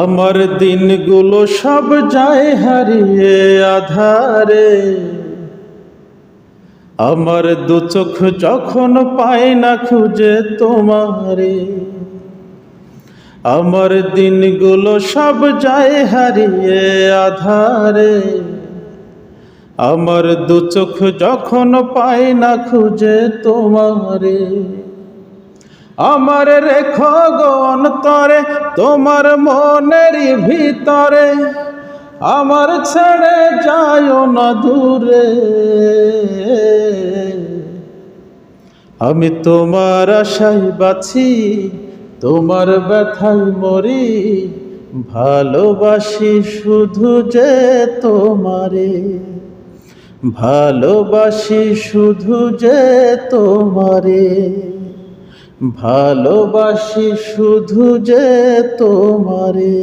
আমার দিনগুলো সব যায় হারিয়ে আধারে, আমার দু চোখ যখন পায় না খুঁজে তোমারে। আমার দিনগুলো সব যায় হারিয়ে আধারে, আমার দু চোখ যখন পায় না খুঁজে তোমারে। আমার রেখো গো অন্তরে তোমার মনের ভিতরে, আমার ছেড়ে যায়ও না দূরে। আমি তোমার আশায় বাঁচি, তোমার ব্যথায় মরি, ভালোবাসি শুধু যে তোমারে। ভালোবাসি শুধু যে তোমারে, ভালোবাসি শুধু যে তোমারে।